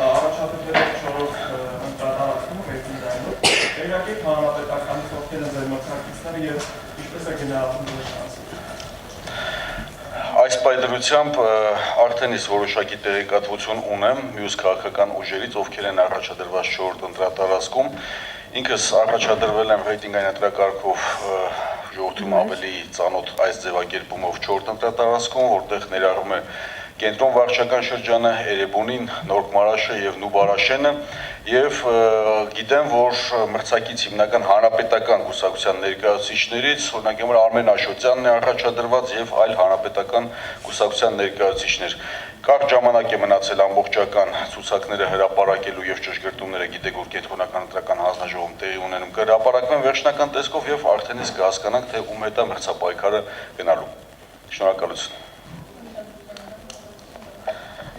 Առաջադրվելով 4-րդ ընտրատարածքում ռեյտինգայով, տեղյակեք հանրապետականից ովքեր են ձեր մրցակիցները և ինչպես է գնահատում ձեր շանսը։ Այս պայդրությամբ արդեն իսկ որոշակի տեղեկատվություն ունեմ մյուս քաղաքական ուժերից, ովքեր են առաջադրված 4-րդ ընտրատարածքում։ Ինքս առաջադրվել եմ ռեյտինգային ընտրակարգով ժողովրդին ավելի ծանոթ այս ձևակերպումով 4-րդ ընտրատարածքում, որտեղ ներառում է Կենտրոն վարչական շրջանը, Էրեբունին, Նոր Մարաշը և Նուբարաշենը և գիտեմ, որ մրցակից հիմնական հանրապետական կուսակցության ներկայացուցիչներից, օրինակ համար Արմեն Աշոտյանն է առաջադրված և այլ հանրապետական կուսակցության ներկայացուցիչներ։ Կարճ ժամանակ է մնացել ամբողջական ցուցակները հրապարակելու և ճշգրտումները գիտեք, որ կենտրոնական ընտրական հանձնաժողովում տեղի ունենում կհրապարակվեն վերջնական տեսքով և արդեն իսկ կհասկանանք, թե ում հետ է մրցապայքարը գնալու։ Շնորհակալություն։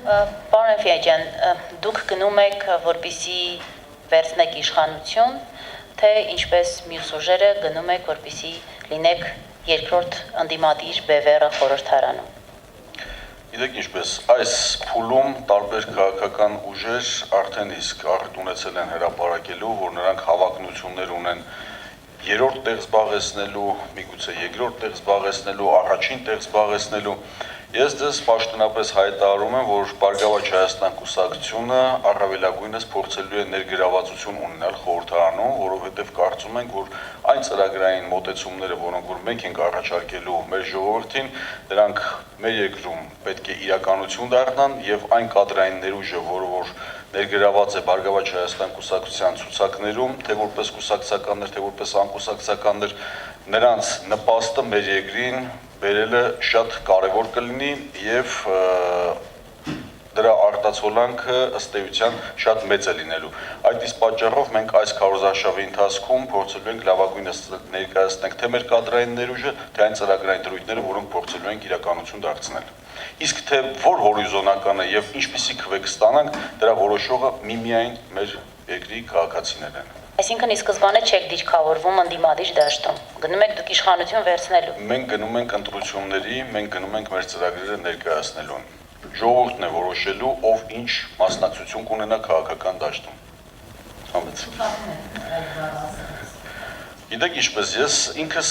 Պարոն Էֆիաջյան, դուք գնում եք, որպեսզի վերցնեք իշխանություն, թե ինչպես մյուս ուժերը գնում եք, որպեսզի լինեք երկրորդ ընդդիմադիր բևեռը խորհրդարանում։ Գիտեք ինչպես, այս փուլում տարբեր քաղաքական ուժեր արդեն իսկ առիթ ունեցել են հրապարակելու, որ նրանք հավակնություններ ունեն երրորդ տեղ զբաղեցնելու, միգուցե երկրորդ տեղ զբաղեցնելու, առաջին տեղ զբաղեցնելու։ Ես ձեզ պաշտոնապես հայտարարում եմ, որ Բարգավաճ Հայաստան կուսակցությունը առավելագույնս փորձելու է ներգրավվածություն ունենալ խորհրդարանում, որովհետև կարծում ենք, որ այն ծրագրային մոտեցումները, որոնք որ մենք ենք առաջարկելու մեր ժողովրդին, դրանք մեր երկրում պետք է իրականություն դառնան եւ այն կադրային ներուժը, որը որ ներգրաված է Բարգավաճ Հայաստան կուսակցության ցուցակներում, թե որպես կուսակցականներ, թե որպես անկուսակցականներ, նրանց նպաստը մեր երկրին բերելը շատ կարևոր կլինի եւ դրա արտացոլանքը ըստ էության շատ մեծ է լինելու։ Այդ իսկ պատճառով մենք այս քարոզարշավի ընթացքում փորձելու ենք լավագույնս ներկայացնենք թե մեր կադրային ներուժը, թե այն ծրագրային դրույթները, որոնք փորձելու ենք իրականություն դարձնել։ Իսկ թե որ հորիզոնականը եւ ինչպիսի քվեկ ստանանք, դրա որոշողը միմիայն մեր երկրի քաղաքացիներն են։ Այսինքն ի սկզբանե չեք դիրքավորվում ընդդիմադիր դաշտում։ Գնում եք դուք իշխանություն վերցնելու։ Մենք գնում ենք ընտրությունների, մենք գնում ենք մեր ծրագրերը ներկայացնելուն։ Ժողովուրդն է որոշելու, ով ինչ մասնակցություն կունենա քաղաքական դաշտում։ Համեց։ Գիտեք ինչպես, ես ինքս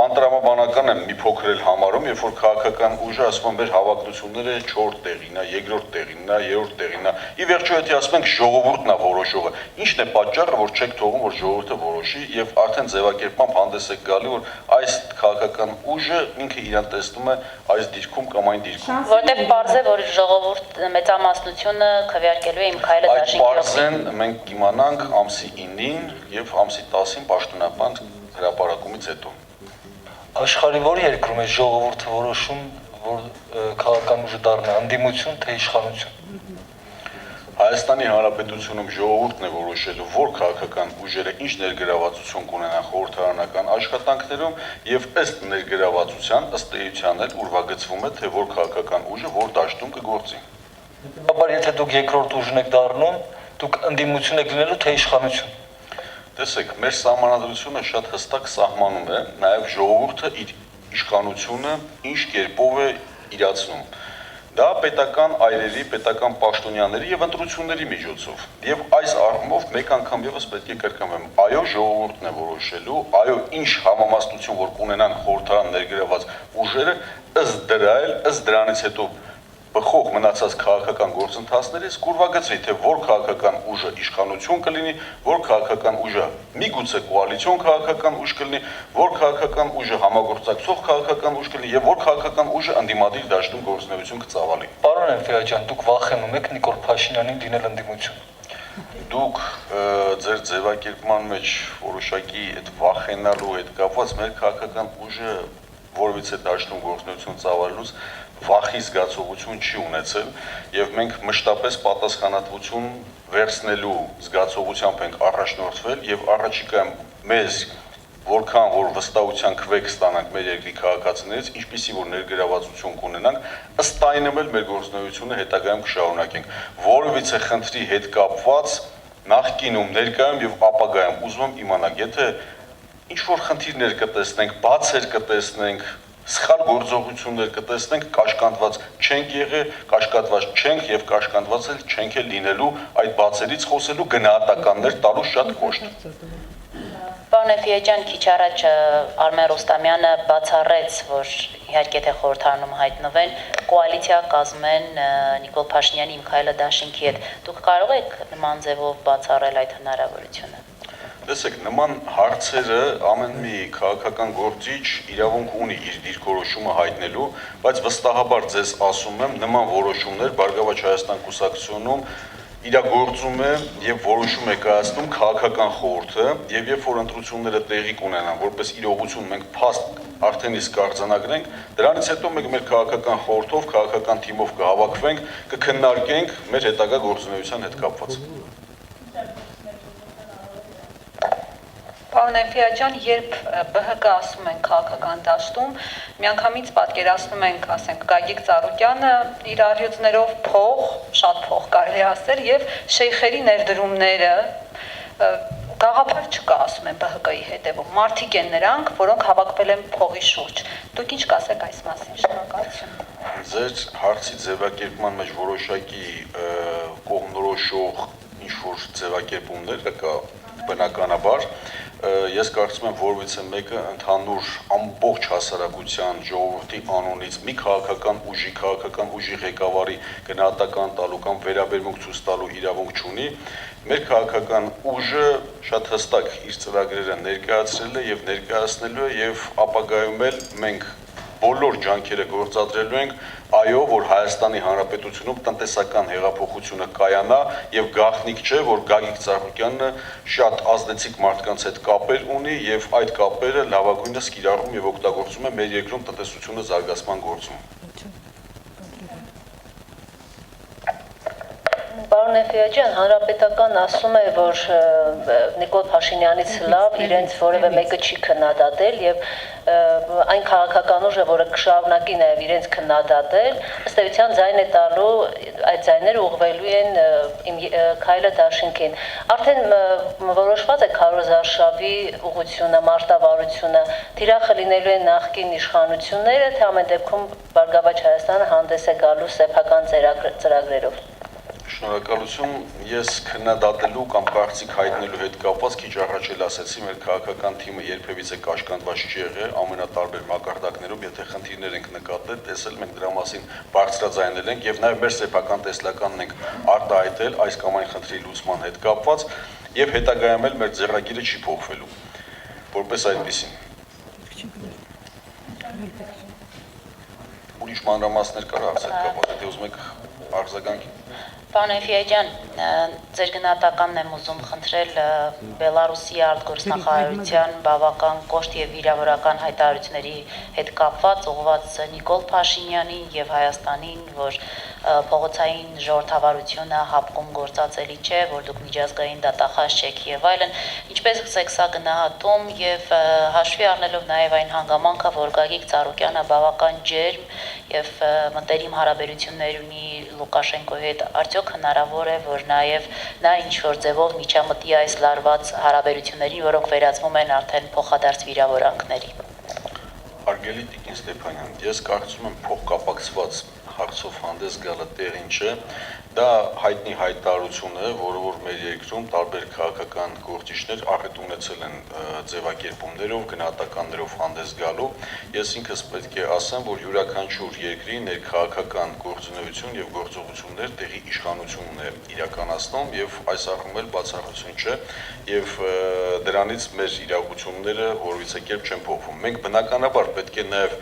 անտրամաբանական եմ մի փոքր էլ համարում, երբ որ քաղաքական ուժը ասում են մեր հավակնությունները 4 տեղին է, 2-րդ տեղին է, 3-րդ տեղին է։ Ի վերջո եթե ասում ենք ժողովուրդն է որոշողը, ինչն է պատճառը, որ չեք թողում, որ ժողովուրդը որոշի եւ արդեն ձևակերպմամբ հանդես եք գալի, որ այս քաղաքական ուժը ինքը իրան տեսնում է այս դիրքում կամ այն դիրքում։ Որտեղ պարզ է, որ ժողովուրդ մեծամասնությունը քվեարկելու է իմ քայլը դաշինքի։ Այդ պարզեն մենք կիմանանք ամսի 9-ին եւ ամսի 10-ին պաշտոնական հրապարակումից հետո։ Աշխարհի որ երկրում է ժողովուրդը որոշում, որ քաղաքական ուժը դառնա ընդդիմություն թե իշխանություն։ Հայաստանի Հանրապետությունում ժողովուրդն է որոշելու, որ քաղաքական ուժերը ինչ ներգրավվածություն կունենան խորհրդարանական աշխատանքներում եւ ըստ ներգրավվածության ըստ էության էլ ուրվագծվում է, թե որ քաղաքական ուժը որ դաշտում կգործի։ Բայց եթե դուք երկրորդ ուժն եք դառնում, դուք ընդդիմություն եք լինելու թե իշխանություն։ Տեսեք, մեր սահմանադրությունը շատ հստակ սահմանում է նաեւ ժողովուրդը իր իշխանությունը ինչ կերպով է իրացնում։ Դա պետական այրերի, պետական պաշտոնյաների եւ ընտրությունների միջոցով։ Եվ այս առումով մեկ անգամ եւս պետք է կրկնվեմ, այո, ժողովուրդն է որոշելու, այո, ինչ համամասնություն որ կունենան խորհրդարան ներգրաված ուժերը, ըստ դրա էլ, ըստ դրանից հետո բխող մնացած քաղաքական գործընթացներից կուրվագծվի, թե որ քաղաքական ուժը իշխանություն կլինի, որ քաղաքական ուժը միգուցե կոալիցիոն քաղաքական ուժ կլինի, որ քաղաքական ուժը համագործակցող քաղաքական ուժ կլինի եւ որ քաղաքական ուժը ընդդիմադիր դաշտում գործունեություն կծավալի։ Պարոն Էֆիաջյան, դուք վախենում եք Նիկոլ Փաշինյանին լինել ընդդիմություն։ Դուք ձեր ձևակերպման մեջ որոշակի այդ վախենալու հետ կապված մեր քաղաքական ուժը որովհետեւ դաշտում գործունեություն ծավալելուց վախի զգացողություն չի ունեցել եւ մենք մշտապես պատասխանատվություն վերցնելու զգացողությամբ ենք առաջնորդվել եւ առաջիկայում մեզ որքան որ վստահության քվեկ ստանանք մեր երկրի քաղաքացիներից, ինչպիսի որ ներգրավվածություն կունենանք, ըստ այնմ էլ մեր գործունեությունը հետագայում կշարունակենք։ Որովհետեւ խնդրի հետ կապված նախկինում, ներկայում եւ ապագայում ուզում եմ իմանալ, եթե ինչ որ խնդիրներ կտեսնենք, բացեր կտեսնենք, սխալ գործողություններ կտեսնենք, կաշկանդված չենք եղել, կաշկանդված չենք եւ կաշկանդված էլ չենք էլ լինելու այդ բացերից խոսելու գնահատականներ տալու շատ կոշտ։ Պարոն Էֆիաջյան, քիչ առաջ Արմեն Ռոստամյանը բացառեց, որ իհարկե թե խորհրդարանում հայտնվեն, կոալիցիա կազմեն Նիկոլ Փաշինյանի Միքայելը Դաշինքի հետ։ Դուք կարող եք նման ձևով բացառել այդ հնարավորությունը։ Տեսեք, նման հարցերը ամեն մի քաղաքական գործիչ իրավունք ունի իր դիրքորոշումը հայտնելու, բայց վստահաբար ձեզ ասում եմ, նման որոշումներ Բարգավաճ Հայաստան կուսակցությունում իրագործում է եւ որոշում է կայացնում քաղաքական խորհուրդը եւ երբ որ ընտրությունները տեղի կունենան, որպես իրողություն մենք փաստ արդեն իսկ կարձանագրենք, դրանից հետո մենք մեր քաղաքական խորհրդով, քաղաքական թիմով կհավաքվենք, կքննարկենք մեր հետագա գործունեության հետ կապված։ Պարոն Էֆիաջյան, երբ ԲՀԿ ասում են քաղաքական դաշտում, միանգամից պատկերացնում ենք, ասենք, Գագիկ Ծառուկյանը իր առյուծներով փող, շատ փող կարելի ասել, եւ շեյխերի ներդրումները գաղափար չկա, ասում են ԲՀԿ-ի հետևում։ Մարդիկ են նրանք, որոնք հավաքվել են փողի շուրջ։ Դուք ինչ կասեք այս մասին, շնորհակալություն։ Ձեր հարցի ձևակերպման մեջ որոշակի կողմնորոշող ինչ-որ ձևակերպումներ կա բնականաբար, ես կարծում եմ որևիցե մեկը ընդհանուր ամբողջ հասարակության ժողովրդի անունից մի քաղաքական ուժի ղեկավարի գնահատական տալու կամ վերաբերմունք ցույց տալու իրավունք չունի։ Մեր քաղաքական ուժը շատ հստակ իր ծրագրերը ներկայացրել է եւ ներկայացնելու է եւ ապագայում էլ մենք բոլոր ջանքերը գործադրելու ենք, այո, որ Հայաստանի Հանրապետությունում տնտեսական հեղափոխությունը կայանա եւ գաղտնիք չէ, որ Գագիկ Ծառուկյանը շատ ազդեցիկ մարդկանց հետ կապեր ունի եւ այդ կապերը լավագույնս կիրառում եւ օգտագործում է մեր երկրում տնտեսությունը զարգացման գործում։ Պարոն Էֆիաջյան, Հանրապետական ասում է, որ Նիկոլ Փաշինյանից լավ իրենց որևէ մեկը չի քննադատել եւ այն քաղաքական ուժը, որը կշարունակի նաեւ իրենց քննադատել, ըստ էության ձայն է տալու, այդ ձայները ուղղվելու են Միքայելը Դաշինքին։ Արդեն որոշված է Քարոզ Արշավի ուղղությունը, մարտավարությունը, թիրախը լինելու են նախկին իշխանությունները, թե ամեն դեպքում Բարգավաճ Հայաստանը հանդես է գալու սեփական ծրագրերով։ Շնորհակալություն, ես քննադատելու կամ կարծիք հայտնելու հետ կապված քիչ առաջ էլ ասեցի, մեր քաղաքական թիմը երբևիցե կաշկանդված չի եղել ամենատարբեր մակարդակներում, եթե խնդիրներ ենք նկատել, տեսել մենք դրա մասին բարձրաձայնել ենք եւ նաեւ մեր սեփական տեսլականն ենք արտահայտել այս կամ այն խնդրի լուծման հետ կապված եւ հետագայում էլ մեր ձեռագիրը չի փոխվելու, որպես այդպեսին։ Ուրիշ մանրամասներ կար հարցեր կապված, եթե ուզում եք արձագանքի։ Պարոն Էֆիաջյան, ձեր գնահատականն եմ ուզում խնդրել Բելարուսի արտգործնախարարության բավական կոշտ եւ վիրավորական հայտարարությունների հետ կապված ուղղված Նիկոլ Փաշինյանին եւ Հայաստանին, որ փողոցային ժողովրդավարությունը հապկում գործածելի չէ, որ դուք միջազգային դատախազ չեք եւ այլն, ինչպես եք սա գնահատում եւ հաշվի առնելով նաեւ այն հանգամանքը, որ Գագիկ Ծառուկյանը բավական ջերմ եւ մտերիմ հարաբերություններ ունի Լուկաշենկոյի հետ, արդյոք հնարավոր է, որ նաեւ նա ինչ որ ձևով միջամտի այս լարված հարաբերություններին, որոնք վերածվում են արդեն փոխադարձ վիրավորանքների։ Հարգելի Տիկին Ստեփանյան, ես կարծում եմ փոխկապակցված հարցով հանդես գալը տեղին չէ, դա հայտնի հայտարարություն է, որը որ մեր երկրում տարբեր քաղաքական գործիչներ առիթ ունեցել են ձևակերպումներով, գնահատականներով հանդես գալու։ Ես ինքս պետք է ասեմ, որ յուրաքանչյուր երկրի ներքաղաքական գործունեություն եւ գործողություններ տեղի իշխանությունն է իրականացնում եւ այս առումով էլ բացառություն չէ եւ դրանից մեր իրավունքները որևիցե կերպ չեն փոխվում։ Մենք բնականաբար պետք է նաեւ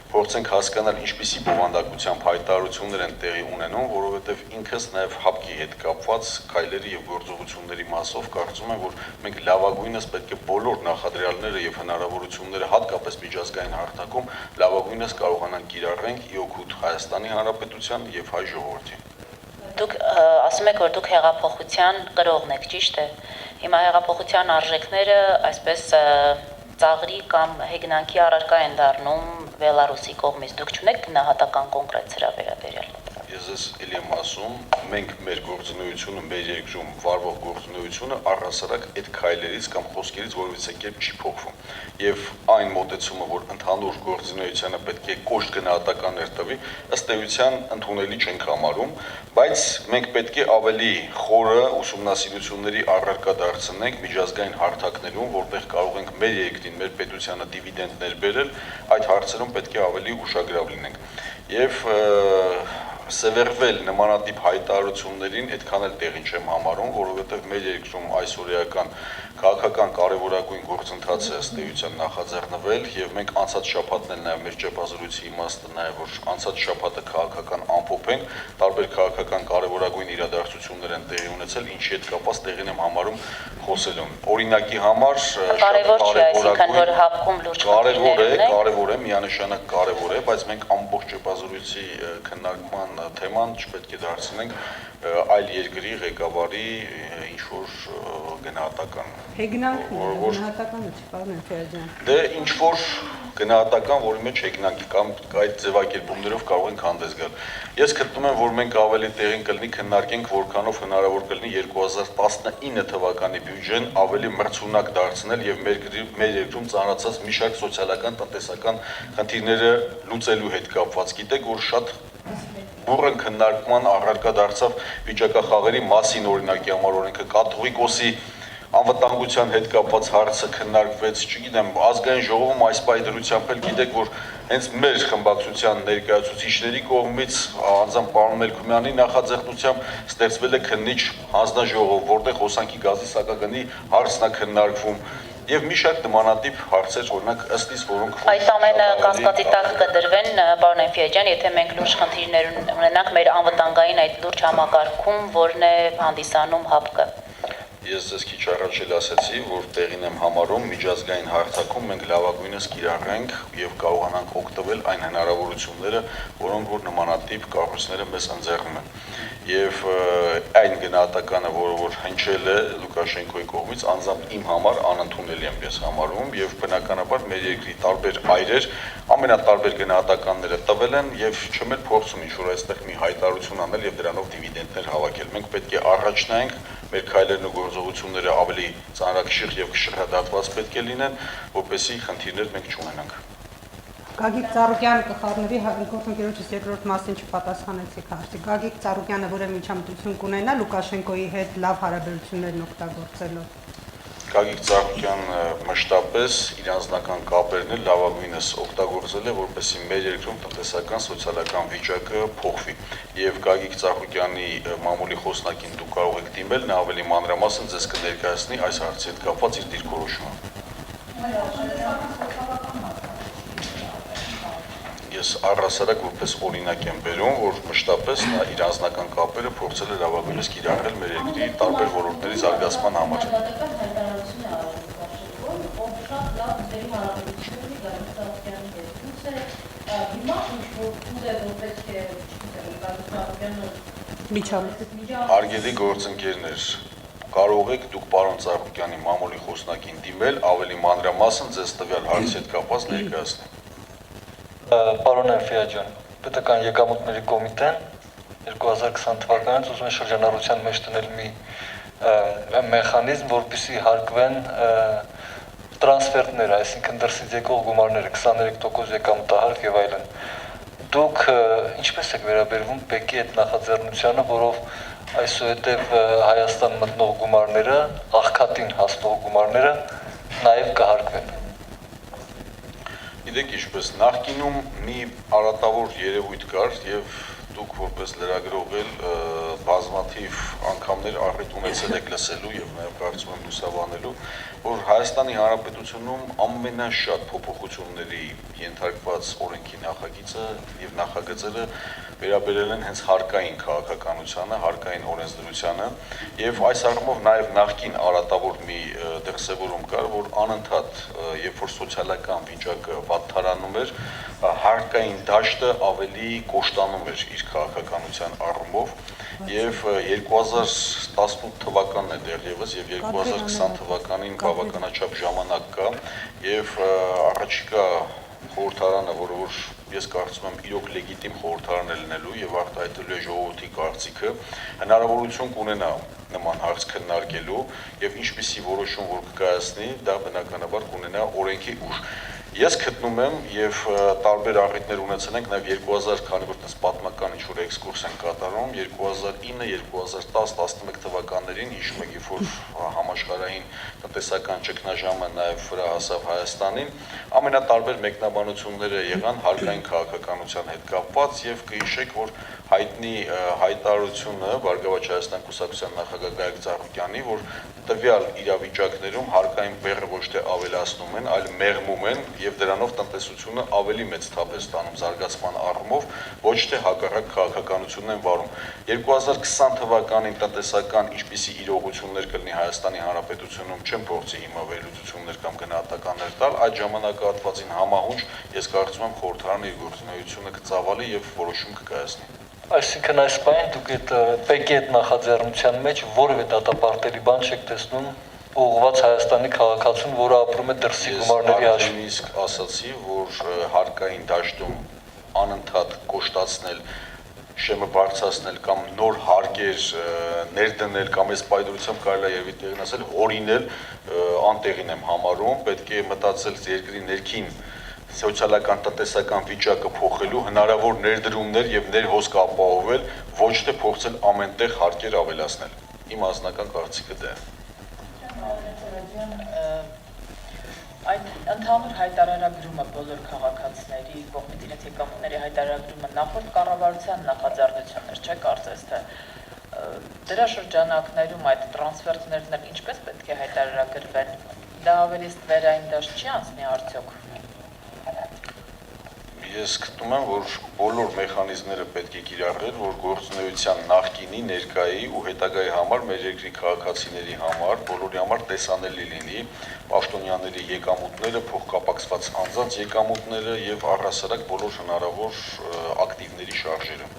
փորձենք հասկանալ ինչպիսի բովանդակությամբ հայտարարություններ են տեղի ունենում, որովհետև ինքս նաև հապկի հետ կապված քայլերի եւ գործողությունների մասով կարծում եմ, որ մենք լավագույնս պետք է բոլոր նախադրյալները եւ հնարավորությունները հատկապես միջազգային հարթակում լավագույնս կարողանանք կիրառենք ի օգուտ Հայաստանի Հանրապետության եւ հայ ժողովրդի։ Դուք ասում եք, որ դուք հեղափոխության կրողն եք, ճիշտ է։ Հիմա հեղափոխության արժեքները այսպես ծաղրի կամ հեգնանքի առարկա են դառնում Բելարուսի կողմից, դուք չունեք գնահատական կոնկրետ սրա վերաբերյալ։ ես էլի եմ ասում, մենք մեր գործունեությունը, մեր երկրում վարվող գործունեությունը առհասարակ այդ քայլերից կամ խոսքերից որևիցե կերպ չի փոխվում։ Եվ այն մոտեցումը, որ ընդհանուր գործունեությանը պետք է կոշտ գնահատականներ տվի, ըստ էության ընդունելի չենք համարում, բայց մենք պետք է ավելի խորը ուսումնասիրությունների առարկա դարձնենք միջազգային հարթակներում, որտեղ կարող ենք մեր երկրին, մեր պետությանը դիվիդենդներ բերել, այդ հարցերում պետք է ավելի ուշագրավ լինենք։ Եվ սևեռվել նմանատիպ հայտարարություններին այդքան էլ տեղին չեմ համարում, որովհետև մեր երկրում այսօրեական քաղաքական կարևորագույն գործընթացը ըստ էության նախաձեռնվել եւ մենք անցած շաբաթն էլ նաեւ մեր ճեպազրույցի իմաստը նաեւ որ անցած շաբաթը քաղաքական ամփոփ ենք, տարբեր քաղաքական կարևորագույն իրադարձություններ են տեղի ունեցել, ինչի հետ կապված տեղին եմ համարում խոսելուն։ Օրինակի համար կարևոր չէ, այսինքն որ հապկում լուրջ կարևոր է, միանշանակ կարևոր է, բայց մենք ամբողջ ճեպազրույցի քննարկման թեման չպետք է դարձնենք այլ երկրի ղեկավարի ինչ որ գնահատական։ Հեգնանքն է, գնահատականը չի, պարոն Էլֆիաջյան։ Դե ինչ որ գնահատական, որի մեջ հեգնանք կամ այդ ձևակերպումներով կարող ենք հանդես գալ։ Ես գտնում եմ, որ մենք ավելի տեղին կլինի քննարկենք, որքանով հնարավոր կլինի 2019 թվականի բյուջեն ավելի մրցունակ դարձնել եւ մեր երկրում ծանրացած մի շարք սոցիալական, տնտեսական խնդիրները լուծելու հետ կապված։ Գիտեք, որ շատ բուրըն քննարկման առարկա դարձավ վիճակախաղերի մասին օրինակի համար օրենքը կաթողիկոսի անվտանգության հետ կապված հարցը քննարկվեց, չգիտեմ, ազգային ժողովում այս պայդրությամբ էլ գիտեք, որ հենց մեր խմբակցության ներկայացուցիչների կողմից անձամբ պարոն Մելքումյանի նախաձեռնությամբ ստեղծվել է քննիչ հանձնաժողով, որտեղ հոսանքի գազի սակագնի հարցն է քննարկվում եւ մի շարք նմանատիպ հարցեր, օրինակ ըստ իս, որոնք այդ ամենը կասկածի տակ կդրվեն, պարոն Էլֆիաջյան, եթե մենք լուրջ խնդիրներ ունենանք մեր անվտանգային այդ լուրջ համակարգում, որն է հանդիսանում ՀԱՊԿ-ը։ Ես ձեզ քիչ առաջ էլ ասացի, որ տեղին եմ համարում միջազգային հարթակում մենք լավագույնս կիրառենք եւ կարողանանք օգտվել այն հնարավորությունները, որոնք որ նմանատիպ կառույցները մեզ ընձեռում են։ Եվ այն գնահատականը, որը որ հնչել է Լուկաշենկոյի կողմից, անձամբ իմ համար անընդունելի եմ ես համարում եւ բնականաբար մեր երկրի տարբեր այրեր ամենատարբեր գնահատականները տվել են եւ չեմ էլ փորձում ինչ-որ այստեղ մի հայտարարություն անել եւ դրանով դիվիդենդներ հավաքել։ Մենք պետք է առաջ նայենք, մեր քայլերն ու գործողությունները ավելի ծանրակշիռ եւ կշռադատված պետք է լինեն, որպեսզի խնդիրներ մենք չունենանք։ Գագիկ Ծառուկյանը կխառնվի գործընկերոջից երկրորդ մասին չպատասխանեցիք հարցի։ Գագիկ Ծառուկյանը որևէ միջամտություն կունենա Լուկաշենկոյի հետ լավ հարաբերություններն օգտագործելով։ Գագիկ Ծառուկյան մշտապես իր անձնական կապերն էլ լավագույնս օգտագործել է, որպեսզի մեր երկրում տնտեսական, սոցիալական վիճակը փոխվի։ Եվ Գագիկ Ծառուկյանի մամուլի խոսնակին դուք կարող եք դիմել, նա ավելի մանրամասն ձեզ կներկայացնի այս հարցի հետ կապված իր դիրքորոշումը։ Ես առհասարակ որպես օրինակ եմ բերում, որ մշտապես նա իր անձնական կապերը փորձել է լավագույնս կիրառել մեր երկրի տարբեր ոլորտների զարգացման համար։ Հարգելի գործընկերներ, կարող եք դուք պարոն Ծառուկյանի մամուլի խոսնակին դիմել, ավելի մանրամասն ձեզ տվյալ հարցի հետ կապված ներկայացնել։ Պարոն Էլֆիաջյան, պետական եկամուտների կոմիտեն 2020 թվականից ուզում է շրջանառության մեջ դնել մի մեխանիզմ, որպեսզի հարկվեն տրանսֆերտներ, այսինքն դրսից եկող գումարները 23% եկամտահարկ եւ այլն։ Դուք ինչպես եք վերաբերվում ՊԵԿ-ի այդ նախաձեռնությանը, որով այսուհետև Հայաստան մտնող գումարները, աղքատին հասնող գումարները նաեւ կհարկվեն։ Գիտեք ինչպես, նախկինում մի արատավոր երևույթ կար եւ դուք որպես լրագրող էլ բազմաթիվ անգամներ առիթ ունեցել եք լսելու եւ նաեւ կարծում եմ լուսաբանելու, որ Հայաստանի Հանրապետությունում ամենաշատ փոփոխությունների ենթարկված օրենքի նախագիծը եւ նախագծերը վերաբերել են հենց հարկային քաղաքականությանը, հարկային օրենսդրությանը եւ այս առումով նաեւ նախկին արատավոր մի դրսևորում կար, որ անընդհատ երբ որ սոցիալական վիճակը վատթարանում էր, հարկային դաշտը ավելի կոշտանում էր իր քաղաքականության առումով եւ 2018 թվականն է դեռևս եւ 2020 թվականին բավականաչափ ժամանակ կա եւ առաջիկա խորհրդարանը, որը որ ես կարծում եմ իրոք լեգիտիմ խորհրդարան է լինելու եւ արտահայտելու է ժողովրդի կարծիքը, հնարավորություն կունենա նման հարց քննարկելու եւ ինչպիսի որոշում որ կկայացնի, դա բնականաբար կունենա օրենքի ուժ։ Ես գտնում եմ եւ տարբեր առիթներ ունեցել ենք նաեւ 2000 քանի որ տես պատմական ինչ-որ էքսկուրս են կատարում 2009, 2010-11 թվականներին հիշում եք, երբ որ համաշխարհային տնտեսական ճգնաժամը նաեւ վրա հասավ Հայաստանին, ամենատարբեր մեկնաբանությունները եղան հարկային քաղաքականության հետ կապված եւ կհիշեք, որ հայտնի հայտարարությունը Բարգավաճ Հայաստան կուսակցության նախագահ Գագիկ Ծառուկյանի, որ տվյալ իրավիճակներում հարկային բեռը ոչ թե ավելացնում են, այլ մեղմում են եւ դրանով տնտեսությունը ավելի մեծ թափ է ստանում զարգացման առումով, ոչ թե հակառակ քաղաքականությունն են վարում։ 2020 թվականին տնտեսական ինչպիսի իրողություններ կլինի Հայաստանի Հանրապետությունում, չեմ փորձի հիմա վերլուծություններ կամ գնահատականներ տալ, այդ ժամանակահատվածին համահունչ ես կարծում եմ խորհրդարանը իր գործունեությունը կծավալի եւ որոշում կկայացնի։ Այսինքն այս բանը դուք այդ ՊԿ այդ նախաձեռնության մեջ որևէ դատապարտելի բան չեք տեսնում ուղղված Հայաստանի քաղաքացուն, որը ապրում է դրսի գումարների հաշվին։ Ես իսկ ասացի, որ հարկային դաշտում անընդհատ կոշտացնել, շեմը բարձրացնել կամ նոր հարկեր ներդնել կամ այս պայդրությամբ կարելի է երևի տեղին ասել հորինել անտեղին եմ համարում, պետք է մտածել երկրի ներքին սոցիալական տնտեսական վիճակը փոխելու հնարավոր ներդրումներ եւ ներհոսք ապահովել, ոչ թե փորձել ամենտեղ հարկեր ավելացնել։ Իմ անձնական կարծիքը դա է։ Այդ ընդհանուր հայտարարագրումը բոլոր քաղաքացիների կողմից իրենց եկամուտների հայտարարագրումը նախորդ կառավարության նախաձեռնություն էր, չէ՞ կարծես թե դրա շրջանակներում այդ տրանսֆերտներն էլ ինչպես պետք է հայտարարագրվեն, դա ավելի ստվերային դաշտ չի անցնի արդյոք։ Ես գտնում եմ, որ բոլոր մեխանիզմները պետք է կիրառել, որ գործունեության նախկինի, ներկայի ու հետագայի համար մեր երկրի քաղաքացիների համար, բոլորի համար տեսանելի լինի պաշտոնյաների եկամուտները, փոխկապակցված անձանց եկամուտները եւ առհասարակ բոլոր հնարավոր ակտիվների շարժերը։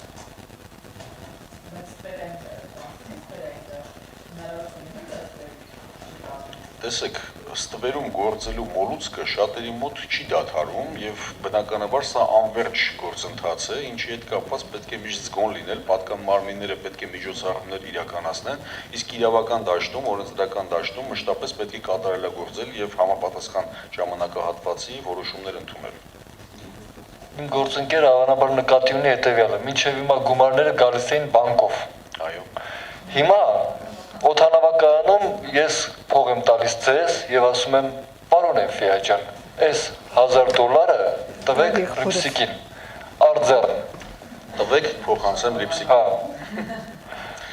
Տեսեք, ստվերում գործելու մոլուցքը շատերի մոտ չի դադարում եւ բնականաբար սա անվերջ գործընթաց է, ինչի հետ կապված պետք է միշտ զգոն լինել, պատկան մարմինները պետք է միջոցառումներ իրականացնեն, իսկ իրավական դաշտում, օրենսդրական դաշտում մշտապես պետք է կատարելագործել եւ համապատասխան ժամանակահատվածի որոշումներ ընդունել։ Իմ գործընկերը հավանաբար նկատի ունի հետեւյալը, մինչեւ հիմա գումարները գալիս էին բանկով։ Այո։ Հիմա օդանավակայանում ես փող եմ տալիս ձեզ եւ ասում եմ, պարոն Էֆիա ջան, այս $1000 տվեք ռիփսիկին, արձան։ Տվեք փոխանցեմ ռիփսիկին։ Հա։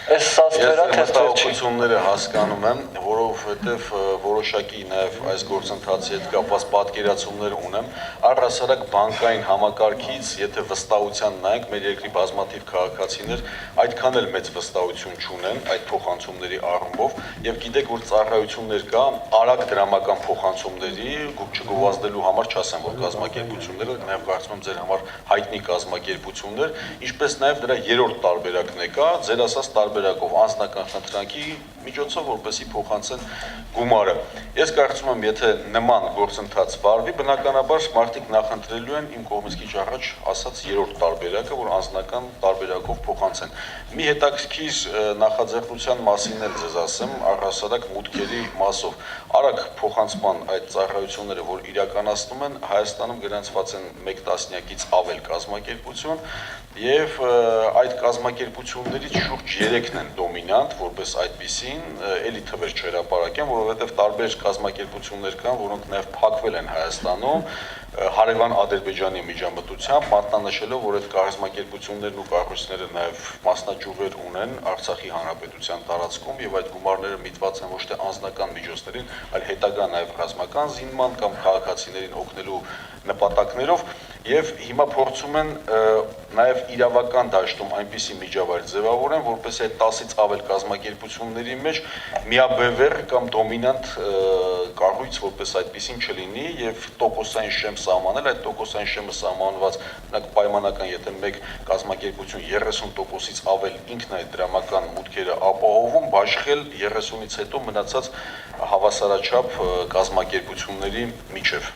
Այս սաստվերա մտահոգությունները հասկանում եմ, որովհետև որոշակի նաև այս գործընթացի հետ կապված պատկերացումներ ունեմ, առհասարակ բանկային համակարգից, եթե վստահության նայենք, մեր երկրի բազմաթիվ քաղաքացիներ այդքան էլ մեծ վստահություն չունեն այդ փոխանցումների առումով եւ գիտեք, որ ծառայություններ կա արագ դրամական փոխանցումների չգովազդելու համար, չասեմ, որ կազմակերպությունները նաև կարծում եմ ձեր համար հայտնի կազմակերպություններ, ինչպես նաև դրա երրորդ տարբերակն է կա, ձեր ասած տարբերակով անձնական խնդրանքի միջոցով, որպեսզի փոխանցեն գումարը։ Ես կարծում եմ, եթե նման գործընթաց վարվի, բնականաբար մարդիկ նախընտրելու են իմ կողմից քիչ առաջ ասած երրորդ տարբերակը, որ անձնական տարբերակով փոխանցեն։ Մի հետաքրքիր նախաձեռնության մասին էլ ձեզ ասեմ, առհասարակ մուտքերի մասով։ Արագ փոխանցման այդ ծառայությունները, որ իրականացնում են, Հայաստանում գրանցված են 1 տասնյակից ավել կազմակերպություն, եւ այդ կազմակերպություններից շուրջ 3-ն են դոմինանտ, որպես այդպիսին, էլի թվեր չհրապարակեմ, որովհետեւ տարբեր կազմակերպություններ կան, որոնք նաեւ փակվել են Հայաստանում, հարևան Ադրբեջանի միջամտությամբ, մատնանշելով, որ այդ կազմակերպություններն ու կառույցները նաեւ մասնաճյուղեր ունեն Արցախի Հանրապետության տարածքում եւ այդ գումարները միտված են ոչ թե անձնական միջոցներին, այլ հետագա նաեւ ռազմական զինման կամ քաղաքացիներին օգնելու նպատակներով եւ հիմա փորձում են նաեւ իրավական դաշտում այնպիսի միջավայր ձևավորեն, որպես այդ 10-ից ավել կազմակերպությունների մեջ միաբևեռ կամ դոմինանտ կառույց որպես այդպիսին չլինի եւ տոկոսային շեմ սահմանել, այդ տոկոսային շեմը սահմանված մենակ պայմանական, եթե մեկ կազմակերպություն 30%-ից ավել ինքն այդ դրամական մուտքերը ապահովում, բաշխել 30-ից հետո մնացած հավասարաչափ կազմակերպությունների միջև